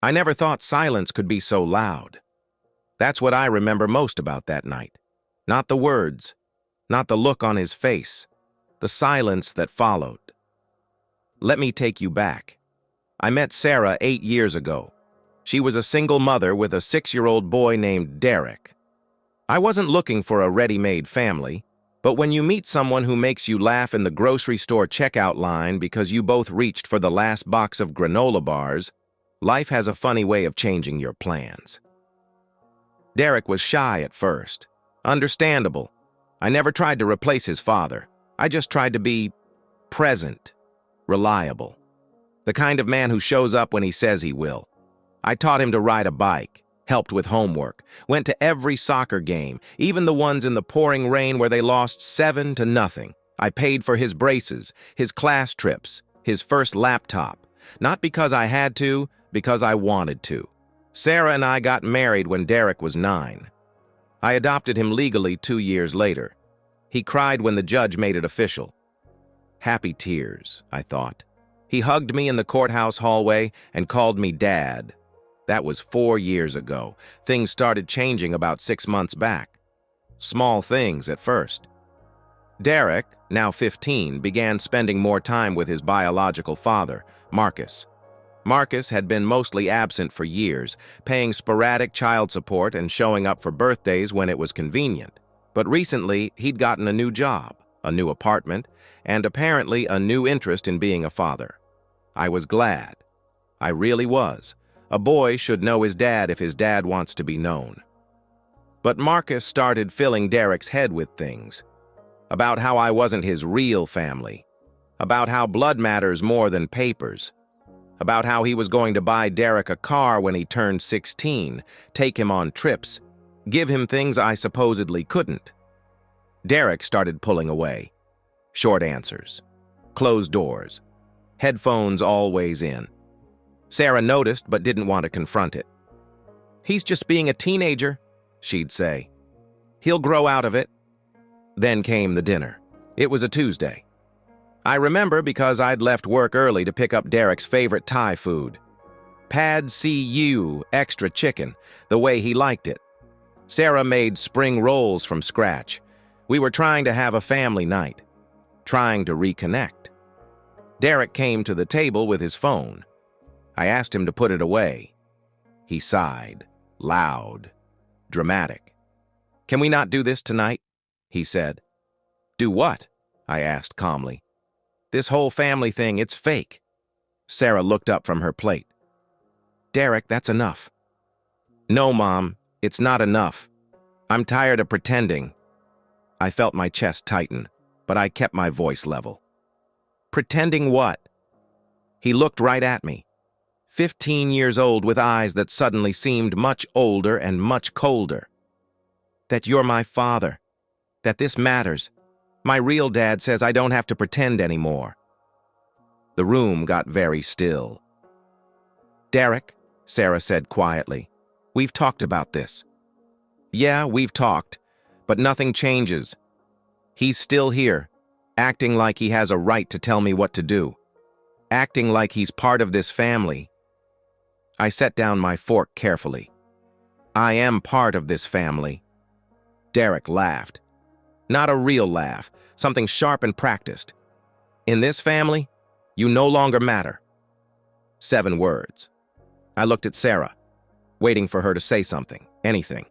I never thought silence could be so loud. That's what I remember most about that night. Not the words, not the look on his face, the silence that followed. Let me take you back. I met Sarah 8 years ago. She was a single mother with a 6-year-old boy named Derek. I wasn't looking for a ready-made family, but when you meet someone who makes you laugh in the grocery store checkout line because you both reached for the last box of granola bars, life has a funny way of changing your plans. Derek was shy at first. Understandable. I never tried to replace his father. I just tried to be present, reliable. The kind of man who shows up when he says he will. I taught him to ride a bike, helped with homework, went to every soccer game, even the ones in the pouring rain where they lost 7-0. I paid for his braces, his class trips, his first laptop. Not because I had to, because I wanted to. Sarah and I got married when Derek was 9. I adopted him legally 2 years later. He cried when the judge made it official. Happy tears, I thought. He hugged me in the courthouse hallway and called me Dad. That was 4 years ago. Things started changing about 6 months back. Small things at first. Derek, now 15, began spending more time with his biological father, Marcus. Marcus had been mostly absent for years, paying sporadic child support and showing up for birthdays when it was convenient. But recently, he'd gotten a new job, a new apartment, and apparently a new interest in being a father. I was glad. I really was. A boy should know his dad if his dad wants to be known. But Marcus started filling Derek's head with things. About how I wasn't his real family. About how blood matters more than papers. About how he was going to buy Derek a car when he turned 16, take him on trips, give him things I supposedly couldn't. Derek started pulling away. Short answers. Closed doors. Headphones always in. Sarah noticed but didn't want to confront it. "He's just being a teenager," she'd say. "He'll grow out of it." Then came the dinner. It was a Tuesday. I remember because I'd left work early to pick up Derek's favorite Thai food. Pad See Ew extra chicken, the way he liked it. Sarah made spring rolls from scratch. We were trying to have a family night. Trying to reconnect. Derek came to the table with his phone. I asked him to put it away. He sighed, loud, dramatic. "Can we not do this tonight?" he said. "Do what?" I asked calmly. "This whole family thing, it's fake." Sarah looked up from her plate. "Derek, that's enough." "No, Mom, it's not enough. I'm tired of pretending." I felt my chest tighten, but I kept my voice level. "Pretending what?" He looked right at me. 15 years old with eyes that suddenly seemed much older and much colder. "That you're my father. That this matters. My real dad says I don't have to pretend anymore." The room got very still. "Derek," Sarah said quietly, "we've talked about this." "Yeah, we've talked, but nothing changes. He's still here, acting like he has a right to tell me what to do. Acting like he's part of this family." I set down my fork carefully. "I am part of this family." Derek laughed. Not a real laugh, something sharp and practiced. "In this family, you no longer matter." 7 words. I looked at Sarah, waiting for her to say something, anything.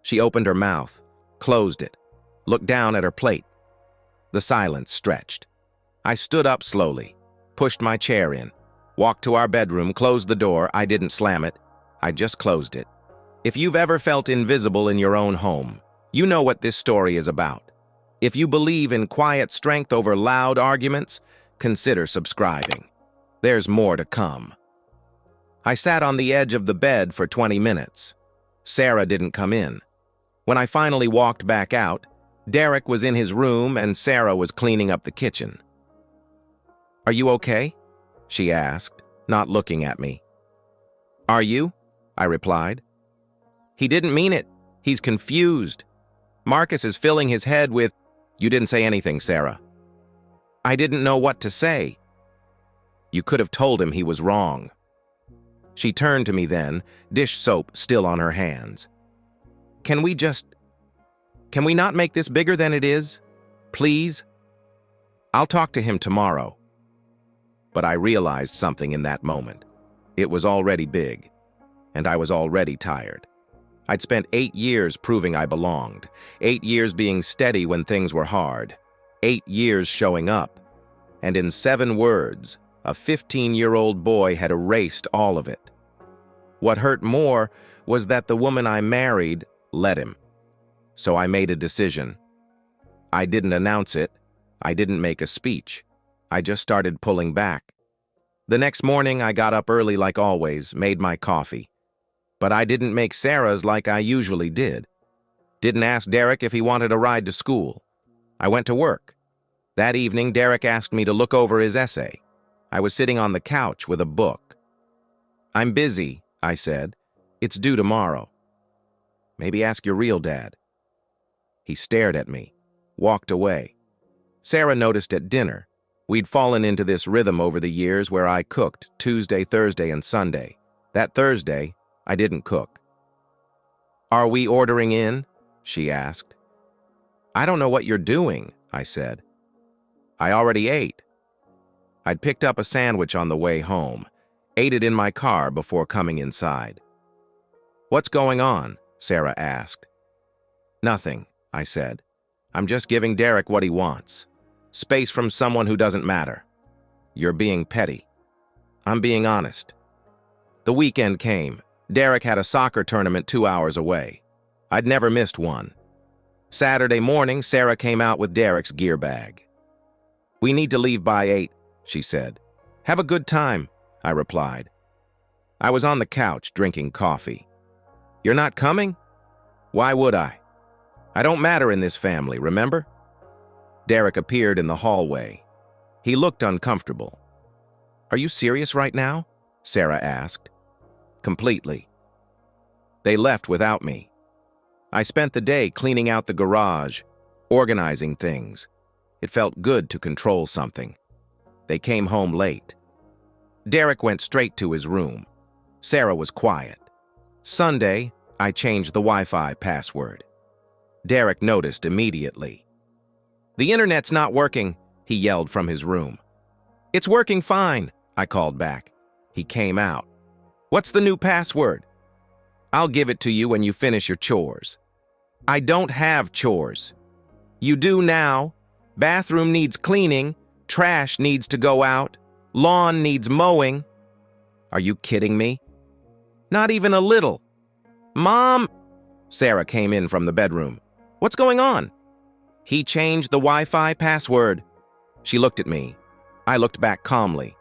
She opened her mouth, closed it, looked down at her plate. The silence stretched. I stood up slowly, pushed my chair in, walked to our bedroom, closed the door. I didn't slam it. I just closed it. If you've ever felt invisible in your own home, you know what this story is about. If you believe in quiet strength over loud arguments, consider subscribing. There's more to come. I sat on the edge of the bed for 20 minutes. Sarah didn't come in. When I finally walked back out, Derek was in his room and Sarah was cleaning up the kitchen. "Are you okay?" she asked, not looking at me. "Are you?" I replied. "He didn't mean it. He's confused. Marcus is filling his head with—" "You didn't say anything, Sarah." "I didn't know what to say." "You could have told him he was wrong." She turned to me then, dish soap still on her hands. Can we not make this bigger than it is? Please? I'll talk to him tomorrow. But I realized something in that moment. It was already big, and I was already tired. I'd spent 8 years proving I belonged, 8 years being steady when things were hard, 8 years showing up, and in 7 words, a 15-year-old boy had erased all of it. What hurt more was that the woman I married let him. So I made a decision. I didn't announce it. I didn't make a speech. I just started pulling back. The next morning, I got up early like always, made my coffee. But I didn't make Sarah's like I usually did. Didn't ask Derek if he wanted a ride to school. I went to work. That evening, Derek asked me to look over his essay. I was sitting on the couch with a book. I'm busy, I said. It's due tomorrow. Maybe ask your real dad. He stared at me, walked away. Sarah noticed at dinner. We'd fallen into this rhythm over the years where I cooked Tuesday, Thursday, and Sunday. That Thursday, I didn't cook. Are we ordering in? She asked. I don't know what you're doing, I said. I already ate. I'd picked up a sandwich on the way home, ate it in my car before coming inside. What's going on? Sarah asked. Nothing, I said. I'm just giving Derek what he wants. Space from someone who doesn't matter. You're being petty. I'm being honest. The weekend came. Derek had a soccer tournament 2 hours away. I'd never missed one. Saturday morning, Sarah came out with Derek's gear bag. We need to leave by 8, she said. Have a good time, I replied. I was on the couch drinking coffee. You're not coming? Why would I? I don't matter in this family, remember? Derek appeared in the hallway. He looked uncomfortable. Are you serious right now? Sarah asked. Completely. They left without me. I spent the day cleaning out the garage, organizing things. It felt good to control something. They came home late. Derek went straight to his room. Sarah was quiet. Sunday, I changed the Wi-Fi password. Derek noticed immediately. The internet's not working, he yelled from his room. It's working fine, I called back. He came out. What's the new password? I'll give it to you when you finish your chores. I don't have chores. You do now. Bathroom needs cleaning. Trash needs to go out. Lawn needs mowing. Are you kidding me? Not even a little. Mom! Sarah came in from the bedroom. What's going on? He changed the Wi-Fi password. She looked at me. I looked back calmly.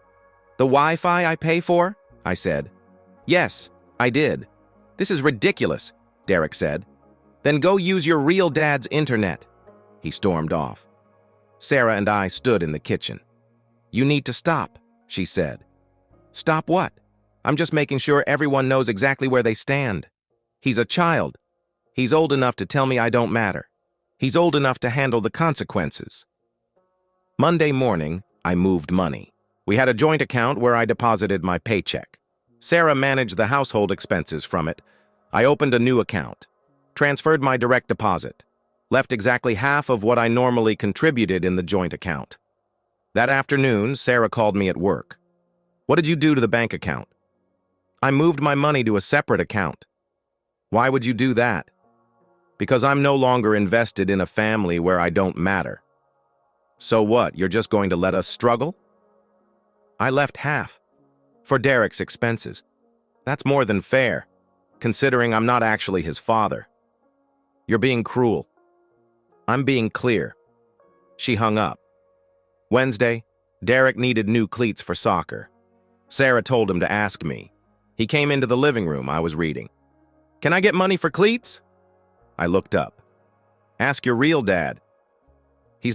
The Wi-Fi I pay for? I said. Yes, I did. This is ridiculous, Derek said. Then go use your real dad's internet. He stormed off. Sarah and I stood in the kitchen. You need to stop, she said. Stop what? I'm just making sure everyone knows exactly where they stand. He's a child. He's old enough to tell me I don't matter. He's old enough to handle the consequences. Monday morning, I moved money. We had a joint account where I deposited my paycheck. Sarah managed the household expenses from it. I opened a new account, transferred my direct deposit, left exactly half of what I normally contributed in the joint account. That afternoon, Sarah called me at work. What did you do to the bank account? I moved my money to a separate account. Why would you do that? Because I'm no longer invested in a family where I don't matter. So what, you're just going to let us struggle? I left half for Derek's expenses. That's more than fair, considering I'm not actually his father. You're being cruel. I'm being clear. She hung up. Wednesday, Derek needed new cleats for soccer. Sarah told him to ask me. He came into the living room I was reading. Can I get money for cleats? I looked up. Ask your real dad. He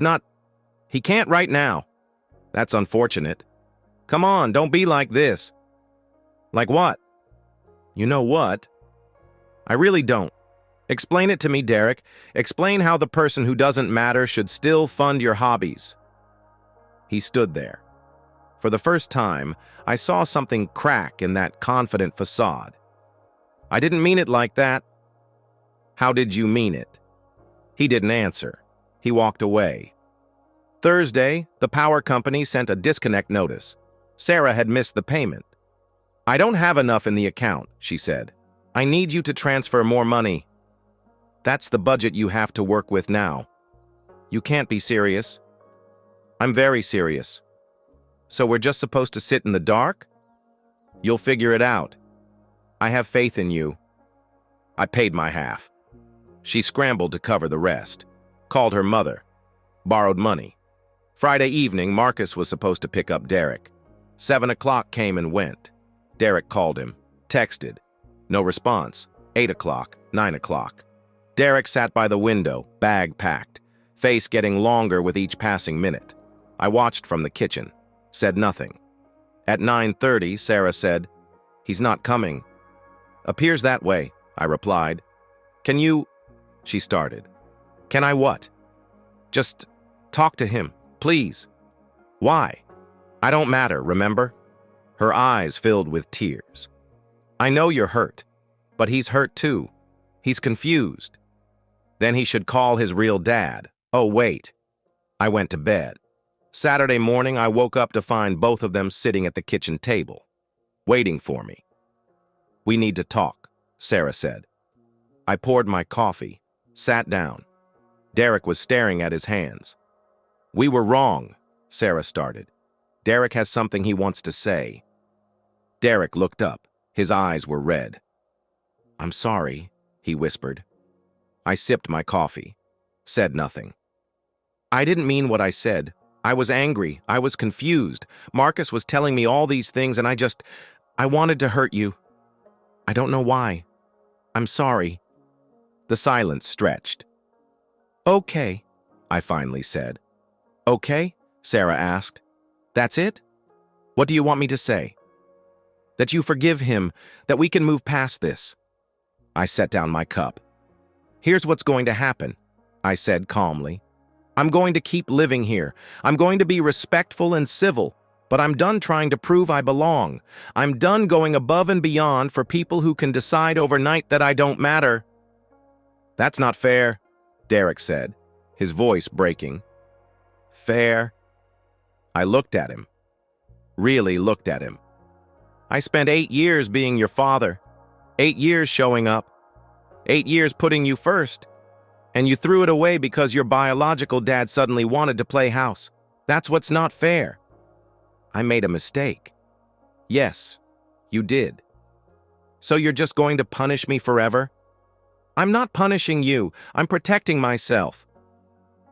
can't right now. That's unfortunate. Come on, don't be like this. Like what? You know what? I really don't. Explain it to me, Derek. Explain how the person who doesn't matter should still fund your hobbies. He stood there. For the first time, I saw something crack in that confident facade. "I didn't mean it like that." "How did you mean it?" He didn't answer. He walked away. Thursday, the power company sent a disconnect notice. Sarah had missed the payment. "I don't have enough in the account," she said. "I need you to transfer more money." "That's the budget you have to work with now." "You can't be serious." "I'm very serious." "So we're just supposed to sit in the dark?" "You'll figure it out. I have faith in you." I paid my half. She scrambled to cover the rest. Called her mother. Borrowed money. Friday evening, Marcus was supposed to pick up Derek. 7 o'clock came and went. Derek called him. Texted. No response. 8 o'clock. 9 o'clock. Derek sat by the window, bag packed, face getting longer with each passing minute. I watched from the kitchen. Said nothing. At 9:30, Sarah said, "He's not coming." "Appears that way," I replied. "Can you—" She started. "Can I what?" "Just talk to him, please." "Why?" "I don't matter, remember?" Her eyes filled with tears. "I know you're hurt, but he's hurt too. He's confused." "Then he should call his real dad." "Oh, wait." I went to bed. Saturday morning, I woke up to find both of them sitting at the kitchen table, waiting for me. "We need to talk," Sarah said. I poured my coffee, sat down. Derek was staring at his hands. "We were wrong," Sarah started. "Derek has something he wants to say." Derek looked up. His eyes were red. "I'm sorry," he whispered. I sipped my coffee, said nothing. "I didn't mean what I said. I was angry. I was confused. Marcus was telling me all these things and I wanted to hurt you. I don't know why. I'm sorry." The silence stretched. "Okay," I finally said. "Okay?" Sarah asked. "That's it? What do you want me to say?" "That you forgive him, that we can move past this." I set down my cup. "Here's what's going to happen," I said calmly. "I'm going to keep living here. I'm going to be respectful and civil, but I'm done trying to prove I belong. I'm done going above and beyond for people who can decide overnight that I don't matter." "That's not fair," Derek said, his voice breaking. "Fair?" I looked at him. Really looked at him. "I spent 8 years being your father. 8 years showing up. 8 years putting you first. And you threw it away because your biological dad suddenly wanted to play house. That's what's not fair." "I made a mistake." "Yes, you did." "So you're just going to punish me forever?" "I'm not punishing you. I'm protecting myself."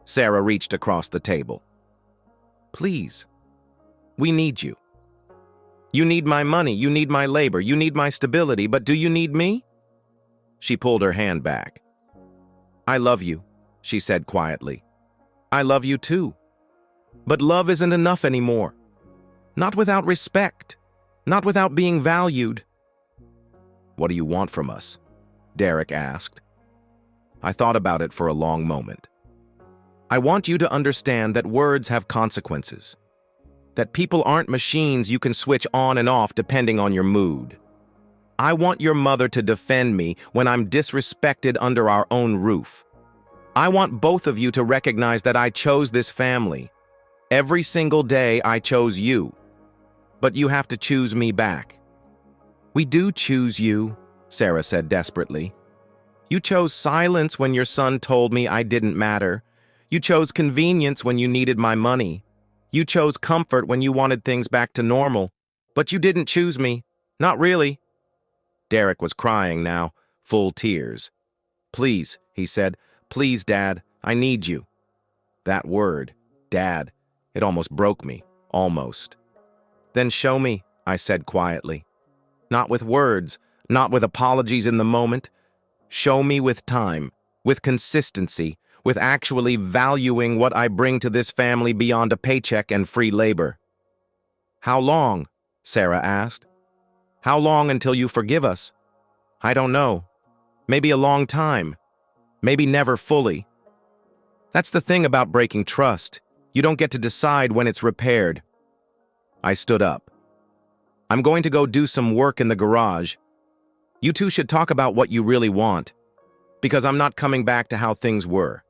Sarah reached across the table. "Please. We need you. You need my money. You need my labor. You need my stability. But do you need me?" She pulled her hand back. "I love you," she said quietly. "I love you too. But love isn't enough anymore. Not without respect. Not without being valued." "What do you want from us?" Derek asked. I thought about it for a long moment. "I want you to understand that words have consequences. That people aren't machines you can switch on and off depending on your mood. I want your mother to defend me when I'm disrespected under our own roof. I want both of you to recognize that I chose this family. Every single day I chose you. But you have to choose me back." "We do choose you," Sarah said desperately. "You chose silence when your son told me I didn't matter. You chose convenience when you needed my money. You chose comfort when you wanted things back to normal. But you didn't choose me. Not really." Derek was crying now, full tears. "Please," he said. "Please, Dad, I need you." That word, Dad, it almost broke me, almost. "Then show me," I said quietly. "Not with words, not with apologies in the moment. Show me with time, with consistency, with actually valuing what I bring to this family beyond a paycheck and free labor." "How long?" Sarah asked. "How long until you forgive us?" "I don't know. Maybe a long time. Maybe never fully. That's the thing about breaking trust. You don't get to decide when it's repaired. I stood up. I'm going to go do some work in the garage. You two should talk about what you really want, because I'm not coming back to how things were.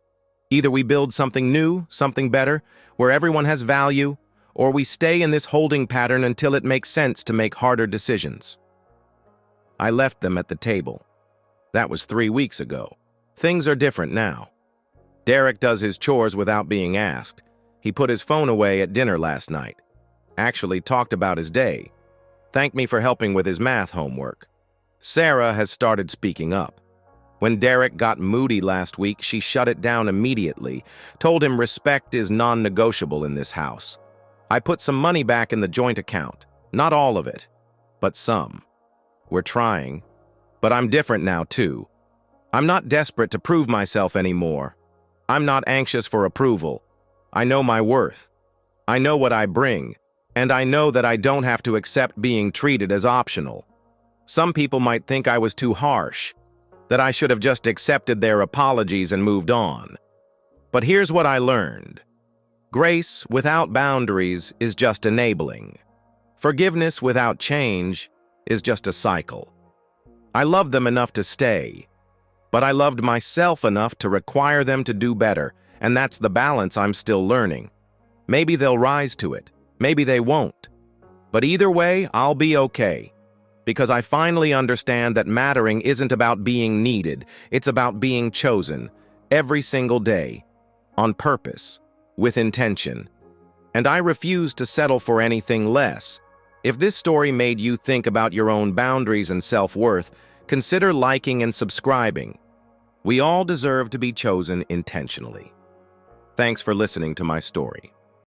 Either we build something new, something better, where everyone has value, or we stay in this holding pattern until it makes sense to make harder decisions. I left them at the table. That was 3 weeks ago. Things are different now. Derek does his chores without being asked. He put his phone away at dinner last night. Actually talked about his day. Thanked me for helping with his math homework. Sarah has started speaking up. When Derek got moody last week, she shut it down immediately, told him respect is non-negotiable in this house. I put some money back in the joint account. Not all of it, but some. We're trying. But I'm different now, too. I'm not desperate to prove myself anymore. I'm not anxious for approval. I know my worth. I know what I bring, and I know that I don't have to accept being treated as optional. Some people might think I was too harsh, that I should have just accepted their apologies and moved on. But here's what I learned. Grace without boundaries is just enabling. Forgiveness without change is just a cycle. I loved them enough to stay, but I loved myself enough to require them to do better, and that's the balance I'm still learning. Maybe they'll rise to it, maybe they won't. But either way, I'll be okay, because I finally understand that mattering isn't about being needed, it's about being chosen, every single day, on purpose, with intention. And I refuse to settle for anything less. If this story made you think about your own boundaries and self-worth, consider liking and subscribing. We all deserve to be chosen intentionally. Thanks for listening to my story.